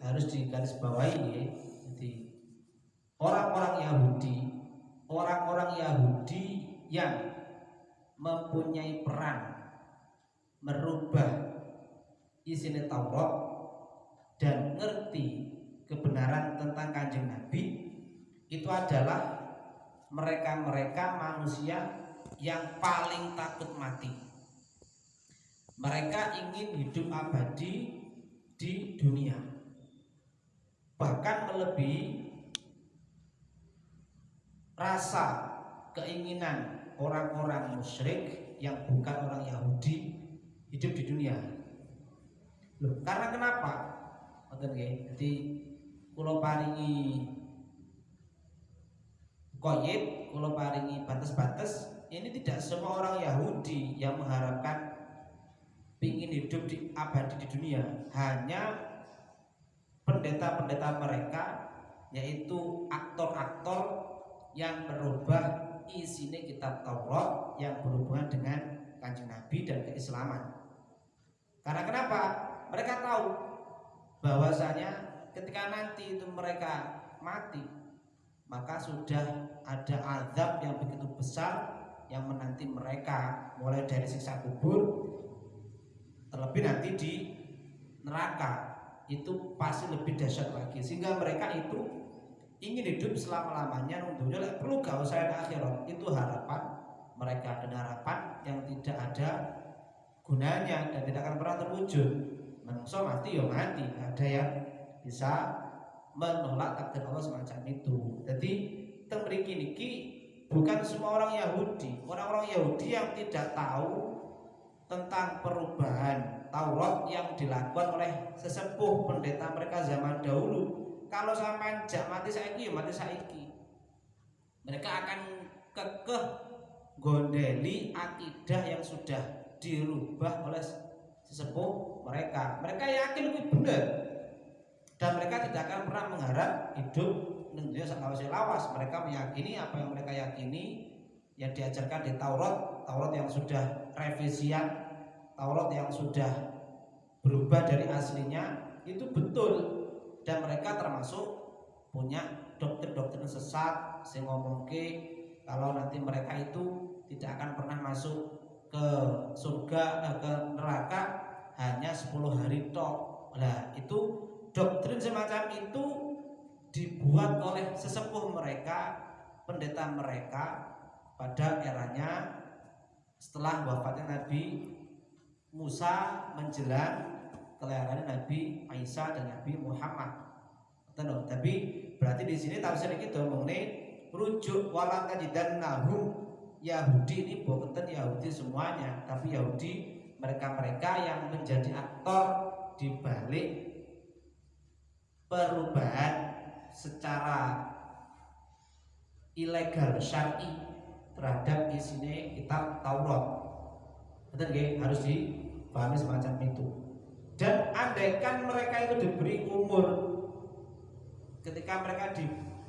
harus digarisbawahi ya. Jadi orang-orang Yahudi yang mempunyai peran merubah isinya Taurat dan ngerti kebenaran tentang Kanjeng Nabi, itu adalah mereka-mereka manusia yang paling takut mati. Mereka ingin hidup abadi di dunia, bahkan melebihi rasa keinginan orang-orang musyrik yang bukan orang Yahudi hidup di dunia. Loh, karena kenapa? Jadi kula paringi qaid, kula paringi batas-batas, ini tidak semua orang Yahudi yang mengharapkan ingin hidup di abadi di dunia. Hanya pendeta-pendeta mereka, yaitu aktor-aktor yang merubah isinya kitab Taurat yang berhubungan dengan Kanjeng Nabi dan keislaman. Karena kenapa? Mereka tahu bahwasanya ketika nanti itu mereka mati, maka sudah ada azab yang begitu besar yang menanti mereka, mulai dari siksa kubur, terlebih nanti di neraka itu pasti lebih dahsyat lagi. Sehingga mereka itu ingin hidup selama-lamanya nunggunya perlu gak usah akhirat. Itu harapan mereka, dan harapan yang tidak ada gunanya dan tidak akan pernah terwujud. Manusia mati ya mati, ada yang bisa menolak takdir Allah semacam itu. Jadi temriki niki bukan semua orang Yahudi. Orang-orang Yahudi yang tidak tahu tentang perubahan Taurat yang dilakukan oleh sesepuh pendeta mereka zaman dahulu. Kalau sampai jak mati saiki ya mati saiki. Mereka akan kekeh gondeli akidah yang sudah dirubah oleh sesepuh mereka. Mereka yakin itu benar, dan mereka tidak akan pernah mengharap hidup dunia lawas. Mereka meyakini apa yang mereka yakini yang diajarkan di Taurat yang sudah revisian, Taurat yang sudah berubah dari aslinya itu betul. Dan mereka termasuk punya doktrin-doktrin sesat yang ngomongke kalau nanti mereka itu tidak akan pernah masuk ke surga, ke neraka hanya 10 hari tok. Nah, itu doktrin semacam itu dibuat oleh sesepuh mereka, pendeta mereka pada eranya setelah wafatnya Nabi Musa menjelang kelahiran Nabi Isa dan Nabi Muhammad. Tapi berarti di sini tafsir kita mengenai rujuk wala tajidannahum Yahudi ini bukan Yahudi semuanya, tapi Yahudi mereka-mereka yang menjadi aktor di balik perubahan secara ilegal syar'i terhadap isinya kitab Taurat. Betul, harus dipahami semacam itu. Dan andaikan mereka itu diberi umur, ketika mereka diberi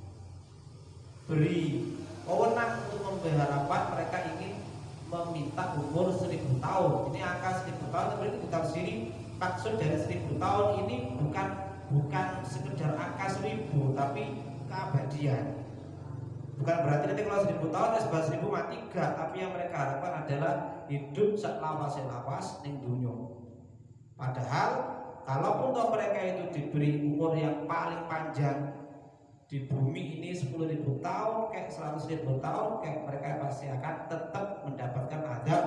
wewenang untuk memberi harapan, mereka ingin meminta umur 1000 tahun. Ini angka 1000 tahun, tapi itu ditafsiri maksud dari 1000 tahun ini bukan sekedar angka 1000, tapi keabadian. Bukan berarti nanti kalau 1000 tahun sebab 1000 mati gak, tapi yang mereka harapkan adalah hidup lawas ning dunya. Padahal kalaupun mereka itu diberi umur yang paling panjang di bumi ini 10.000 tahun, kayak 100.000 tahun, kayak mereka pasti akan tetap mendapatkan azab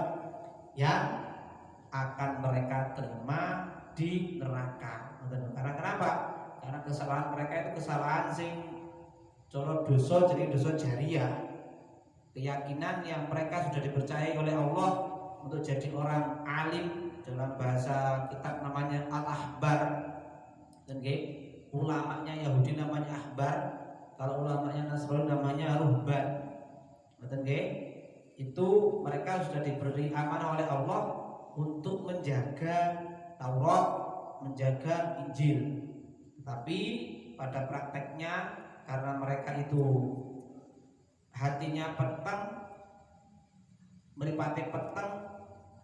yang akan mereka terima di neraka. Karena kenapa? Karena kesalahan mereka itu kesalahan sing coro dosa, jadi dosa jariah. Keyakinan yang mereka sudah dipercayai oleh Allah untuk jadi orang alim, dalam bahasa kitab namanya al-ahbar, dan ulamanya Yahudi namanya ahbar, kalau ulamanya Nasrani namanya ruhban. Itu mereka sudah diberi amanah oleh Allah untuk menjaga Taurat, menjaga Injil. Tapi pada prakteknya karena mereka itu hatinya peteng, meripati peteng,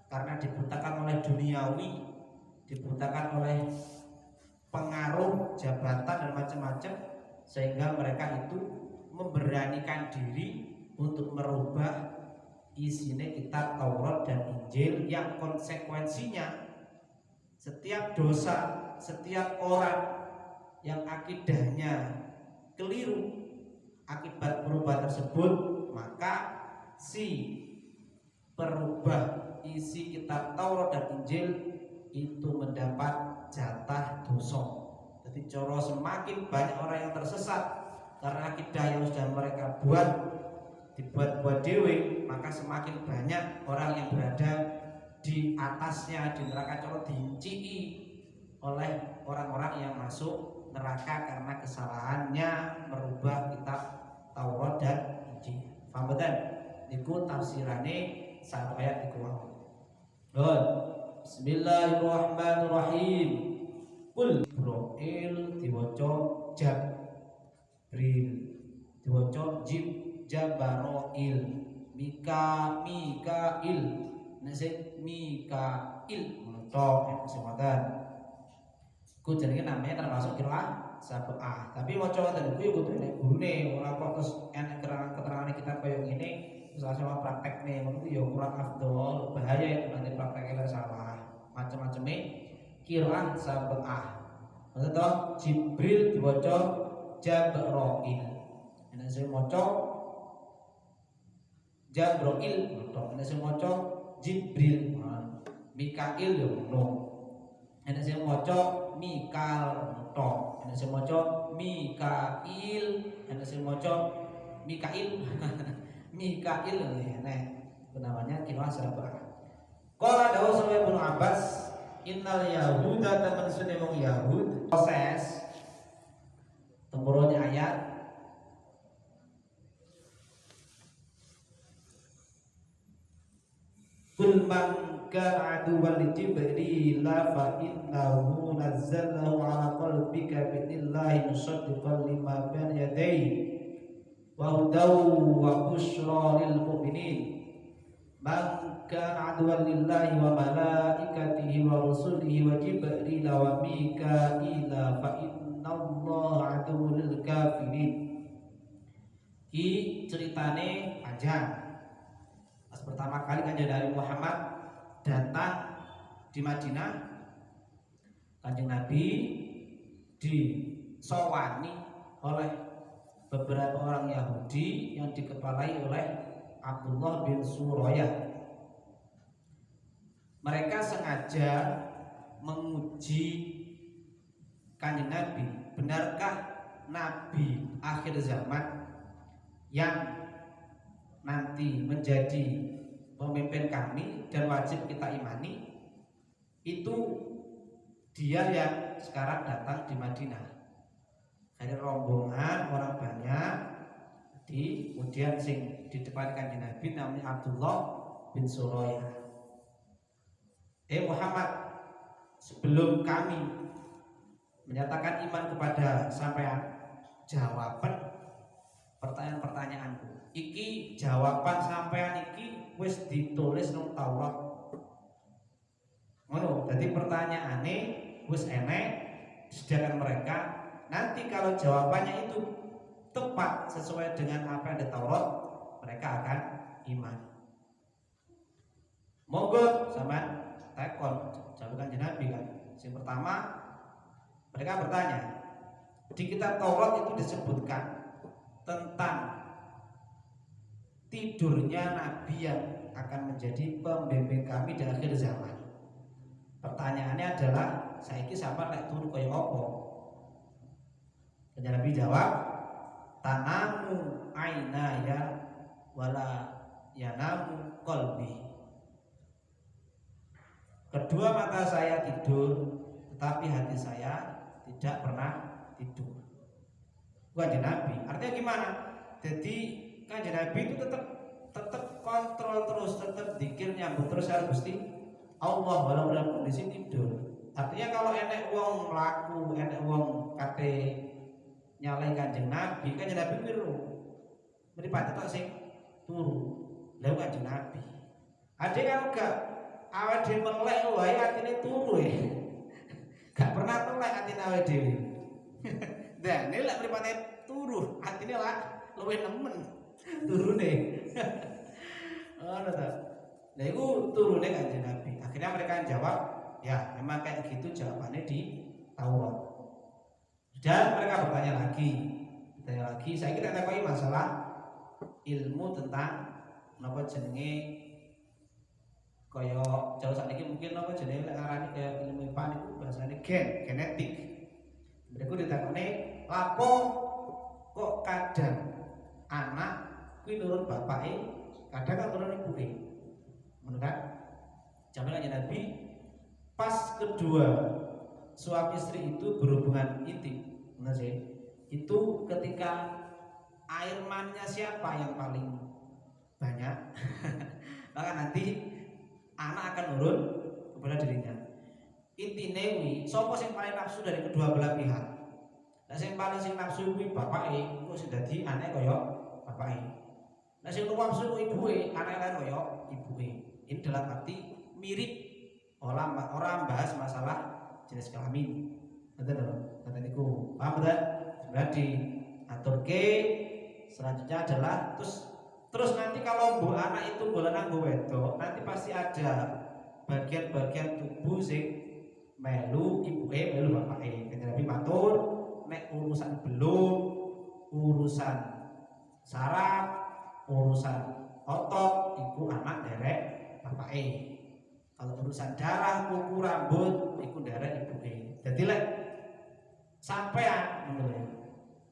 karena dibutakan oleh duniawi, dibutakan oleh pengaruh jabatan dan macam-macam, sehingga mereka itu memberanikan diri untuk merubah isinya kitab Taurat dan Injil, yang konsekuensinya setiap dosa, setiap orang yang akidahnya keliru akibat perubahan tersebut, maka si perubah isi kitab Taurat dan Injil itu mendapat jatah dosa. Jadi coro semakin banyak orang yang tersesat karena akidah yang sudah mereka dibuat dewe, maka semakin banyak orang yang berada di atasnya di neraka coro diincii oleh orang-orang yang masuk neraka karena kesalahannya merubah kitab Taurat dan Injil. Paham betul? Iku tafsirane satu ayat iku. Bismillahirrahmanirrahim. Kul Jibril diwaca Jabril, diwaca Jabaroil, Mikail, nasib Mikail menawa kesempatan. Ku jenenge namanya termasuk kira sabah. Tapi maca ngoten iku ya kudu nek gurune, ora kok terus enek keterangan kita kaya ngene terus sama praktekne ngono ya kurang afdol, bahaya itu nanti prakteknya salah. Macam-macamnya kira sabah. Maksud toh Jibril diwaca Jabroil. Nek sing maca Jabroil, nek sing maca Jibril. Mikail yo ngono. Nek sing maca Mikal tok, nek sing maca Mikail, nek sing maca Mikail. Mikail nek namanya kira sabah. Qala dawu sama Ibnu Abbas, innal yahuda temen sunne wong Yahud proses temurunnya ayat kul man kana aduwwan li Jibril fa innahu nazzalahu ala qalbika bi'illahi musaddiqan lima bayna yadayhi wa hudaw wa busyra lil mu'minin man kana aduwwan lillahi wa malaikatihi wa rusulihi wa Jibril wa Mikaila fa innallaha aduwwul lil kafirin. Ki ceritane panjang. Pas pertama kali Kanjeng Nabi Muhammad datang di Madinah, Kanjeng Nabi disowani oleh beberapa orang Yahudi yang dikepalai oleh Abdullah bin Surayah. Mereka sengaja menguji Kanjeng Nabi, benarkah Nabi akhir zaman yang nanti menjadi pemimpin kami dan wajib kita imani itu dia yang sekarang datang di Madinah. Dari rombongan orang banyak, kemudian sing di depan Kanjeng Nabi namanya Abdullah bin Surayah. Muhammad, sebelum kami menyatakan iman kepada sampean, jawaban pertanyaan-pertanyaanku iki, jawaban sampean iki wis ditulis nang Taurat. Ngono, dadi pertanyaane wis enek disediakan mereka. Nanti kalau jawabannya itu tepat sesuai dengan apa yang di Taurat, mereka akan iman. Monggo sampean takon jawaban Nabi kan. Yang pertama, mereka bertanya, di kitab Taurat itu disebutkan tentang tidurnya Nabi yang akan menjadi pembimbing kami di akhir zaman. Pertanyaannya adalah, saiki sampean lek turu kaya apa? Kanjeng Nabi jawab, tanamu ainaya wala yanamu qalbi. Kedua mata saya tidur, tetapi hati saya tidak pernah tidur. Kanjeng Nabi, artinya gimana? Jadi Kanjeng Nabi itu tetap kontrol terus, tetap zikir nyambut terus harus Gusti Allah walau dalam kondisi tidur. Artinya kalau enek wong mlaku, enek wong kate nyalai Kanjeng Nabi, Kanjeng Nabi miru. Mripate tok sing turu. Lha Kanjeng Nabi. Ade kan gak awake dhewe melek wae atine turu. Gak pernah melek atine awake dhewe. Nah, ini lek mripate turu, atine lah luwih nemen turune. Ngono ta. Nah, iku turune Kanjeng Nabi. Akhirnya mereka jawab, ya memang kayak gitu jawabannya di Taurat. Dan mereka bertanya lagi, saya kita takoki masalah ilmu tentang napa jenenge kaya jauh sakniki mungkin napa jenenge lek ngarani kaya ilmu IPA niku bahasane genetik. Mereka ditakoni, lapo kok kadang anak kuwi nurun bapake, kadang kan turun ibuke. Ngono kan? Jaman Kanjeng Nabi pas kedua suami istri itu berhubungan intim, benar sih? Itu ketika air mannya siapa yang paling banyak, maka nanti anak akan nurun kepada dirinya. Intine kuwi sapa sing paling nafsu dari kedua belah pihak. Lah sing paling sing nafsu kuwi bapake, kok sing dadi anake kaya bapake. Lah sing nafsu kuwi ibuke, anake lain kaya ibuke. Ini dalam arti mirip orang bahas masalah jenis kelamin. Ngoten niku. Paham ta? Berarti aturke selanjutnya adalah terus nanti kalau bu anak itu boleh nanggo wedok, nanti pasti ada bagian-bagian tubuh sing melu ibuke melu bapake. Kanjeng Nabi matur nek urusan belum, urusan saraf, urusan otot iku anak derek bapake. Kalau urusan darah, kuku, rambut iku derek ibuke. Dadi lek sampean ngono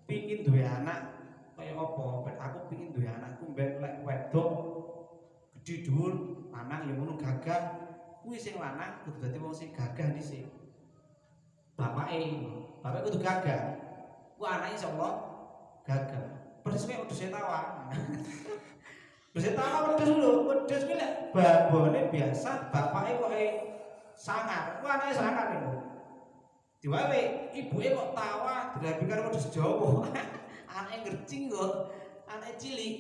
pingin duwe anak kaya apa? Aku pingin duwe anakku mbek lek wedok gedhe dhuwur, lanang ya ngono gagah. Kuwi sing lanang kudu dadi wong sing gagah dhisik. Bapake kudu gagah. Ku anake insyaallah gagah. Persis kaya wedhus tawa. Wedhus tawa wedhus lho, wedhus kuwi lek babone biasa, bapake kok sangar. Ku anake sangar niku. Diwae ibuke kok tawa dirabi karo wedhus Jawa. Anake ngercing kok, anake cilik.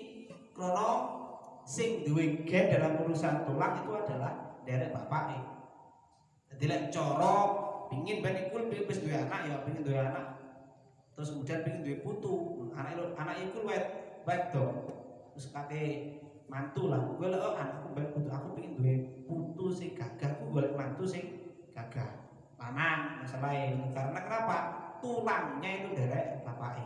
Krana sing duwe gen dalam urusan tulang itu adalah derek bapake. Dadi lek cara pengin ben iku wis duwe anak ya pengin duwe anak. Terus kemudian pengin duwe putu. Anak iku wedok. Terus kate mantu lah. Kowe lek anakku ben putu, aku pengin duwe putu sing gagah, ku golek mantu sing gagah. Lanang masalahe. Karena kenapa? Tulangnya itu derek bapake.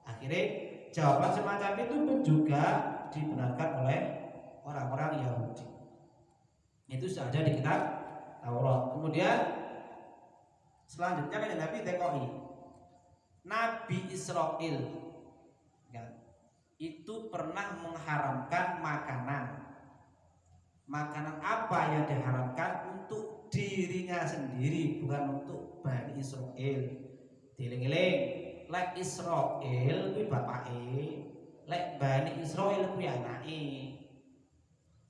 Akhirnya jawaban semacam itu pun juga dibenarkan oleh orang-orang Yahudi. Itu sudah ada di kitab Taurat. Kemudian selanjutnya kan Nabi TKI, Nabi Israel ya, itu pernah mengharamkan makanan apa yang diharamkan untuk dirinya sendiri, bukan untuk Bani Israel. Dieling-eling, lek Israel kuwi bapake, lek Bani Israel kuwi anake.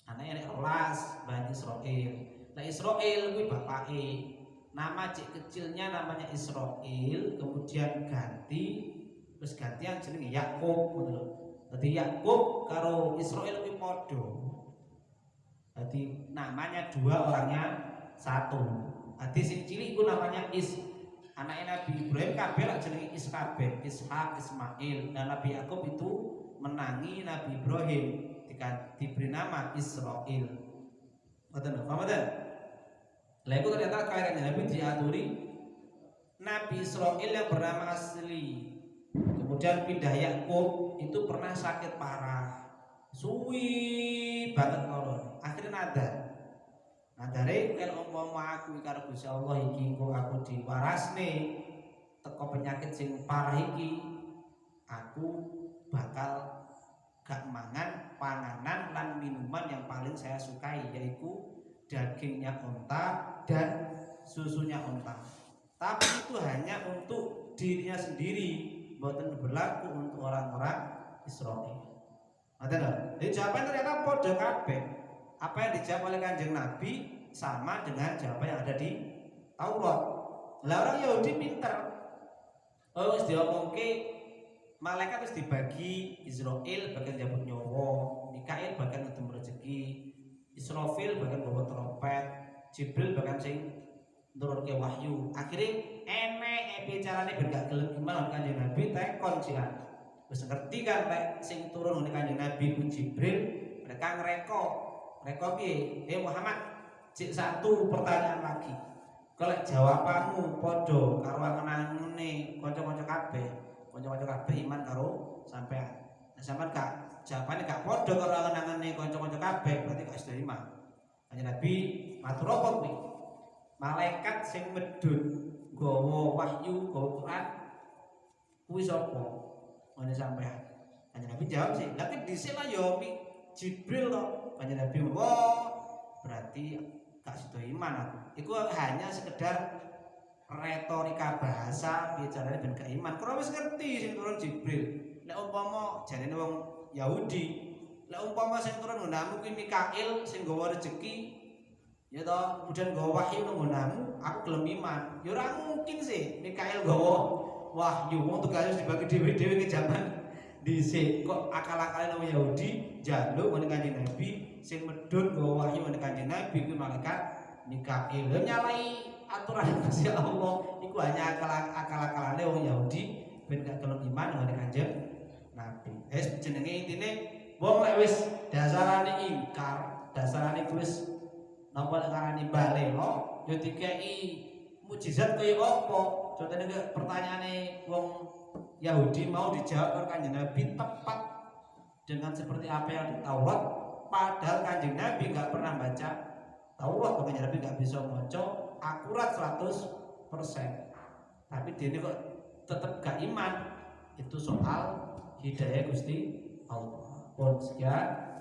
Anake nek 12 Bani Israel. Lek Israel kuwi bapake. Nama cik kecilnya namanya Israel, kemudian terus gantian jenenge Yakub ngono lho. Dadi Yakub karo Israel kuwi padha. Dadi namanya dua, orangnya satu. Dadi sing cilik iku namanya anake Nabi Ibrahim kabeh lak jenenge kabeh, Ishak, Ismail. Dan Nabi Yakub itu menangi Nabi Ibrahim diberi nama Israel. Ngoten lho, paham mboten? Lah itu ternyata kaya Nabi diaturi Nabi Israel yang bernama asli. Kemudian pindah Yakub itu pernah sakit parah. Suwi banget ngono. Akhirnya nadare kalau umpama aku karo Gusti Allah iki kok aku diwarasne teko penyakit sing parah iki, aku bakal gak mangan panganan lan minuman yang paling saya sukai, yaitu dagingnya unta dan susunya unta. Tapi itu hanya untuk dirinya sendiri, bukan berlaku untuk orang-orang Israel. Jadi jawaban ternyata podo kabeh. Apa yang dijawab oleh Kanjeng Nabi sama dengan jawaban yang ada di Taurat. Lah orang Yahudi pinter. Oh, wis diomongke malaikat wis dibagi, Israel bagian jabut nyawa, Mikail bagian ngedem rezeki, Israfil bagian bawa trompet, Jibril bagian sing nurunke wahyu. Akhirnya carane ben gak gelem iman Kanjeng Nabi tekon sian. Wis ngerti kan lek sing turun ngene Kanjeng Nabi ku Jibril, mereka ngreko. Ngreko piye? Muhammad, cek satu pertanyaan lagi. Kalau jawabanmu padha karo angen-angene kanca-kanca kabeh, kanca-kanca kabeh iman karo sampean. Nah, sampean gak jawabane gak padha karo angen-angene kanca-kanca kabeh, berarti gak sedo iman. Kanjeng Nabi matur apa kuwi? Malaikat sing medhun gawa wahyu, gawa Quran kuwi sapa? Ngene sampean. Kanjeng Nabi jawab sih, "Lah kan dhisik lah ya Jibril to." Kanjeng Nabi, "Wah, berarti gak sido iman aku." Iku hanya sekedar retorika bahasa bicaranya ben gak iman. Karo wis ngerti sing turun Jibril. Nek umpama jarene wong Yahudi, lek umpama sing turun nggonamu kuwi Mikail sing gawa rezeki, ya toh, kemudian gawa wahyu nang nggonamu, aku gelem iman. Ya ora mungkin sih Mikail gawa wahyu, wong tugasnya dibagi dhewe-dhewe ke zaman dhisik. Kok akal-akale nang Yahudi njaluk ngene Kanjeng Nabi sing medhun gawa wahyu ngene Kanjeng Nabi kuwi malaikat Mikail. Lha nyalai aturan Gusti Allah iku hanya akal-akalane wong Yahudi ben gak gelem iman ngene Kanjeng Nabi. Jenenge intine wong lek wis dasarane ingkar, dasarane wis napa ngarani balelo yo dikeki mukjizat kaya apa? Contohnya ke pertanyaane wong Yahudi mau dijawab oleh Kanjeng Nabi tepat dengan seperti apa yang di Taurat, padahal Kanjeng Nabi nggak pernah baca Taurat, Kanjeng Nabi nggak bisa maca akurat 100%. Tapi dia ini kok tetap gak iman. Itu soal hidayah Gusti Allah. Pun sekian.